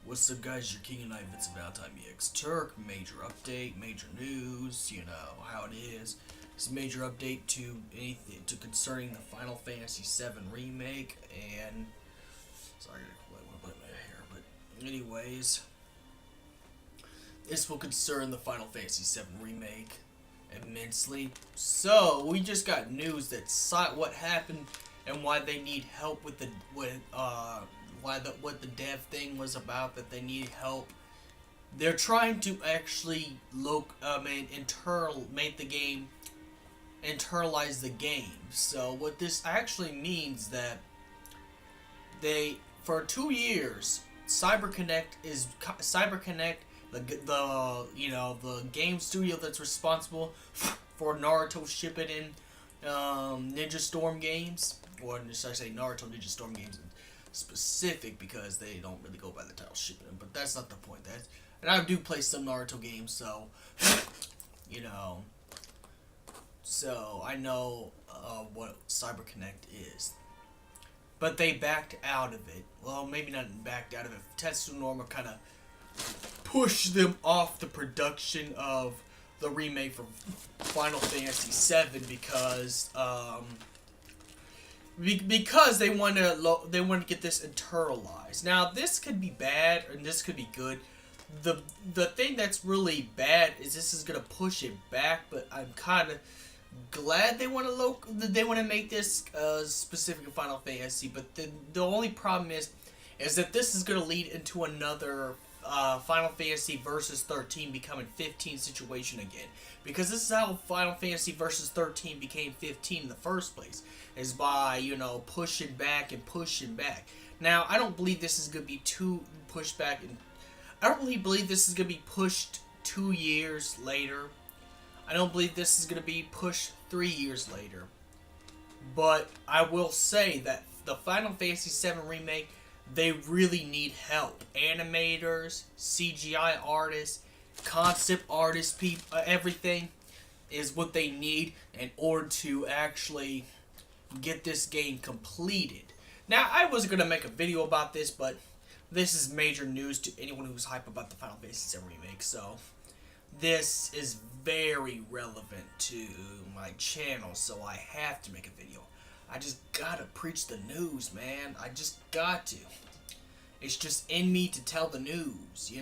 What's up, guys? Your King and I, It's About Time EX Turk. Major update, major news. You know how it is. It's a major update to anything concerning the Final Fantasy VII Remake. And sorry, I want to put my hair, but anyways, this will concern the Final Fantasy VII Remake immensely. So we just got news that what happened and why they need help with the what the dev thing was about, that they need help. They're trying to actually make the game, internalize the game. So what this actually means that for 2 years, Cyberconnect, the game studio that's responsible for Naruto shipping in Ninja Storm games, or should I say Naruto Ninja Storm games specific, because they don't really go by the title shipping them, but that's not the point. And I do play some Naruto games, so so I know what Cyberconnect is. But they backed out of it. Well, maybe not backed out of it. Tetsu Norma kind of pushed them off the production of the remake for Final Fantasy VII because they want to get this internalized. Now, this could be bad and this could be good. The thing that's really bad is this is gonna push it back, but I'm kind of glad they want to make this specific to Final Fantasy. But the only problem is that this is gonna lead into another Final Fantasy versus 13 becoming 15 situation again, because this is how Final Fantasy versus 13 became 15 in the first place, is by pushing back and pushing back. Now, I don't believe this is gonna be too pushed back, and I don't really believe this is gonna be pushed 2 years later. I don't believe this is gonna be pushed 3 years later. But I will say that the Final Fantasy VII Remake, they really need help. Animators, CGI artists, concept artists, everything is what they need in order to actually get this game completed. Now, I wasn't going to make a video about this, but this is major news to anyone who's hype about the Final Fantasy VII Remake, so this is very relevant to my channel, so I have to make a video. I just gotta preach the news, man. I just got to. It's just in me to tell the news,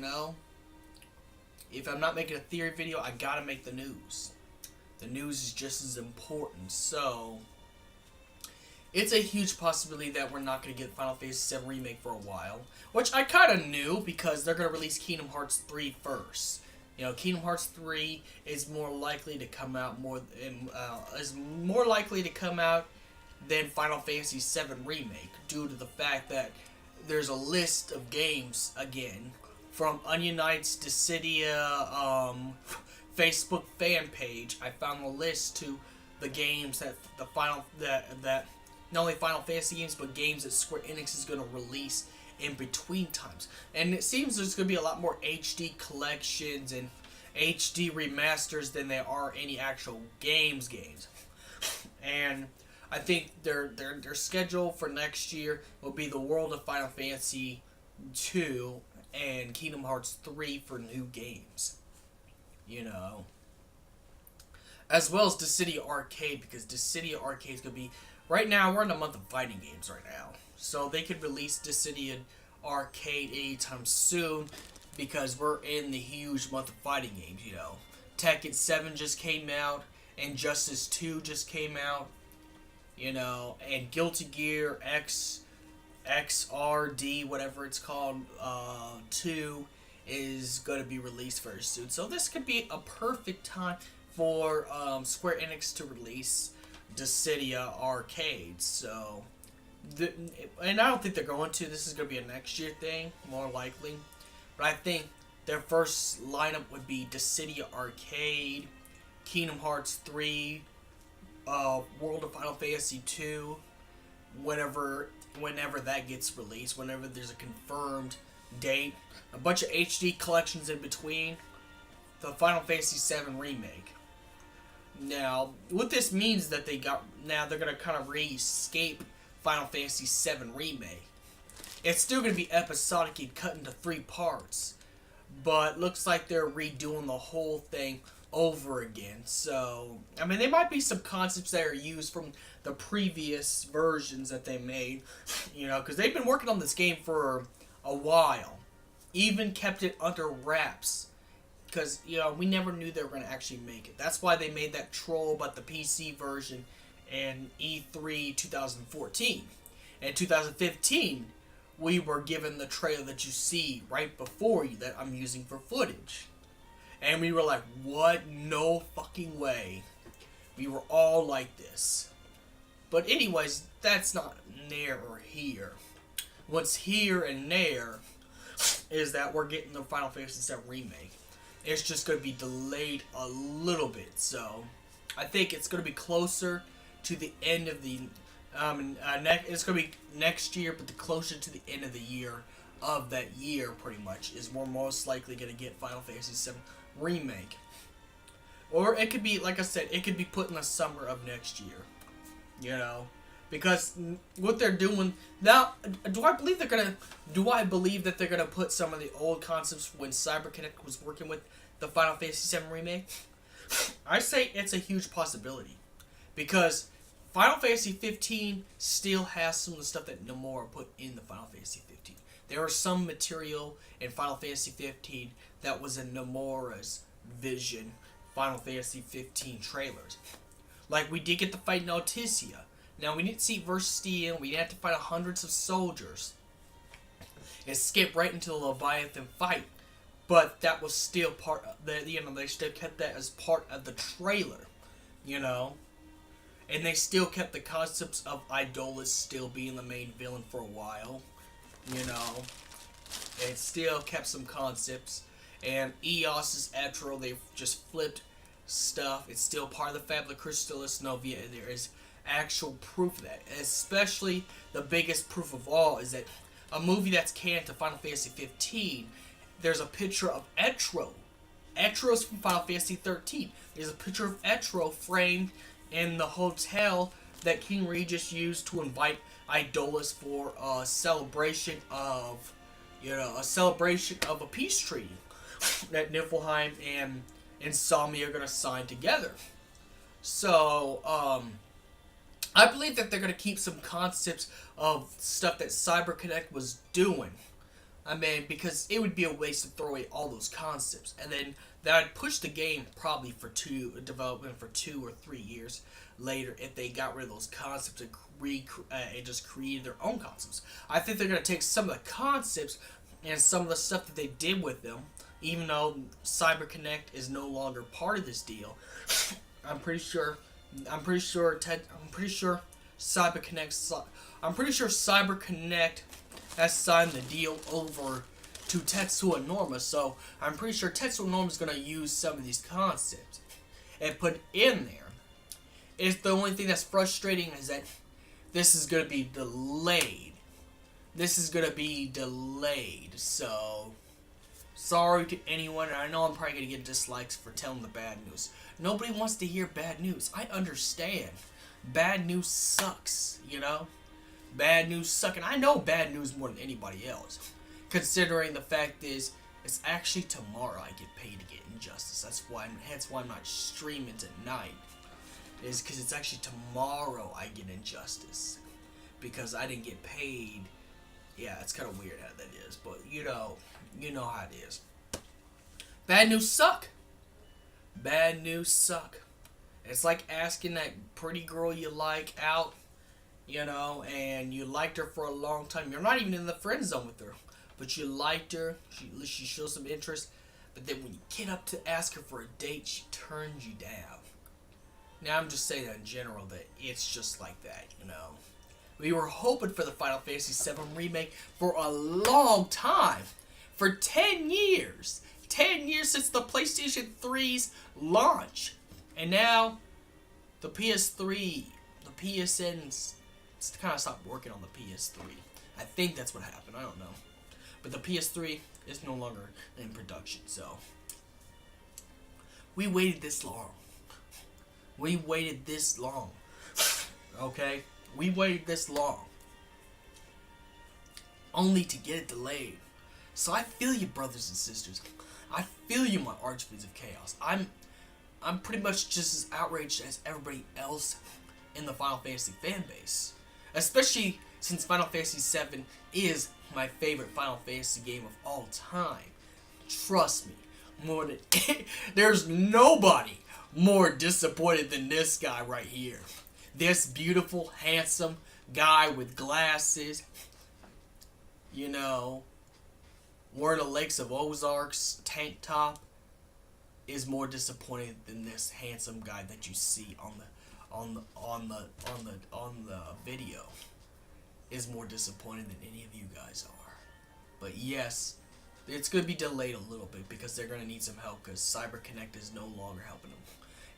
If I'm not making a theory video, I gotta make the news. The news is just as important. So, it's a huge possibility that we're not going to get Final Fantasy VII Remake for a while, which I kind of knew, because they're going to release Kingdom Hearts 3 first. Kingdom Hearts 3 is more likely to come out than Final Fantasy VII Remake, due to the fact that there's a list of games again from Onion Knight's Dissidia Facebook fan page. I found the list to the games that that not only Final Fantasy games, but games that Square Enix is going to release in between times. And it seems there's going to be a lot more HD collections and HD remasters than there are any actual games. And I think their schedule for next year will be the World of Final Fantasy 2 and Kingdom Hearts 3 for new games. As well as Dissidia Arcade, because Dissidia Arcade is going to be... Right now, we're in the month of fighting games right now. So they could release Dissidia Arcade anytime soon, because we're in the huge month of fighting games, Tekken 7 just came out, and Justice 2 just came out, and Guilty Gear XRD, whatever it's called, 2 is going to be released very soon. So this could be a perfect time for Square Enix to release Dissidia Arcade. So, and I don't think they're going to. This is going to be a next year thing, more likely. But I think their first lineup would be Dissidia Arcade, Kingdom Hearts 3, World of Final Fantasy 2, whenever that gets released, whenever there's a confirmed date, a bunch of HD collections in between, the Final Fantasy VII Remake. Now, what this means that they're going to kind of re-escape Final Fantasy VII Remake It's still going to be episodic and cut into 3 parts. But looks like they're redoing the whole thing over again. So, I mean, there might be some concepts that are used from the previous versions that they made. You know, because they've been working on this game for a while. Even kept it under wraps. Because, you know, we never knew they were going to actually make it. That's why they made that troll about the PC version in E3 2014. In 2015, we were given the trailer that you see right before you that I'm using for footage. And we were like, what? No fucking way. We were all like this. But anyways, that's not there or here. What's here and there is that we're getting the Final Fantasy VII Remake. It's just going to be delayed a little bit. So, I think it's going to be closer to the end of the... it's going to be next year, but the closer to the end of the year of that year, pretty much, is we're most likely going to get Final Fantasy VII Remake. Or it could be, like I said, it could be put in the summer of next year. You know? Because what they're doing... Now, do I believe that they're going to put some of the old concepts when Cyberconnect was working with the Final Fantasy VII Remake? I say it's a huge possibility. Because Final Fantasy 15 still has some of the stuff that Nomura put in the Final Fantasy 15. There are some material in Final Fantasy 15 that was in Nomura's vision Final Fantasy 15 trailers. Like, we did get to fight Nauticia. Now, we didn't see Verstian. We didn't have to fight hundreds of soldiers. It skipped right into the Leviathan fight. But that was still part of the, you know, they still kept that as part of the trailer. You know? And they still kept the concepts of Idolus still being the main villain for a while. You know? It still kept some concepts. And Eos's Etro, they've just flipped stuff. It's still part of the Fabula Crystallis Novia. There is actual proof of that. Especially the biggest proof of all is that a movie that's canon to Final Fantasy 15, there's a picture of Etro. Etro's from Final Fantasy 13. There's a picture of Etro framed in the hotel that King Regis used to invite Idolus for a celebration of, you know, a peace treaty that Niflheim and Insomnia are going to sign together. So, I believe that they're going to keep some concepts of stuff that Cyberconnect was doing. I mean, because it would be a waste to throw away all those concepts. And then that would push the game probably for development for 2 or 3 years later if they got rid of those concepts and just created their own concepts. I think they're going to take some of the concepts and some of the stuff that they did with them, even though Cyberconnect is no longer part of this deal. I'm pretty sure Cyberconnect has signed the deal over to Tetsuya Norma, so I'm pretty sure Tetsuya Norma is going to use some of these concepts and put in there. It's the only thing that's frustrating is that this is going to be delayed. So sorry to anyone, and I know I'm probably going to get dislikes for telling the bad news. Nobody wants to hear bad news. I understand. Bad news sucks, you know? Bad news suck, and I know bad news more than anybody else. Considering the fact is, it's actually tomorrow I get paid to get Injustice. That's why I'm not streaming tonight. Is because it's actually tomorrow I get Injustice. Because I didn't get paid. Yeah, it's kind of weird how that is, but you know how it is. Bad news suck. Bad news suck. It's like asking that pretty girl you like out, you know, and you liked her for a long time. You're not even in the friend zone with her, but you liked her. She shows some interest, but then when you get up to ask her for a date, she turns you down. Now, I'm just saying that in general, that it's just like that, you know. We were hoping for the Final Fantasy VII Remake for a long time. For 10 years. 10 years since the PlayStation 3's launch. And now, the PS3, the PSN's kind of stopped working on the PS3. I think that's what happened. I don't know. But the PS3 is no longer in production, so. We waited this long. Okay? We waited this long. only to get it delayed. So I feel you, brothers and sisters. I feel you, my archfiends of chaos. I'm pretty much just as outraged as everybody else in the Final Fantasy fan base. Especially since Final Fantasy VII is my favorite Final Fantasy game of all time. Trust me, more than there's nobody more disappointed than this guy right here. This beautiful, handsome guy with glasses, you know, wearing a Lakes of Ozarks tank top, is more disappointed than this handsome guy that you see on the video. Is more disappointed than any of you guys are. But yes, it's going to be delayed a little bit because they're going to need some help because Cyberconnect is no longer helping them.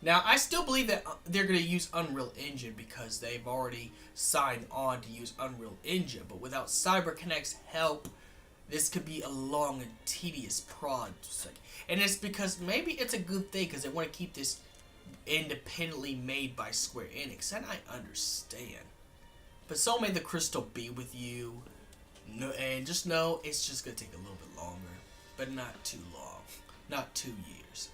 Now, I still believe that they're going to use Unreal Engine because they've already signed on to use Unreal Engine. But without Cyberconnect's help, this could be a long and tedious project. And it's because maybe it's a good thing because they want to keep this independently made by Square Enix. And I understand. But so may the crystal be with you. No, and just know it's just going to take a little bit longer. But not too long. Not 2 years.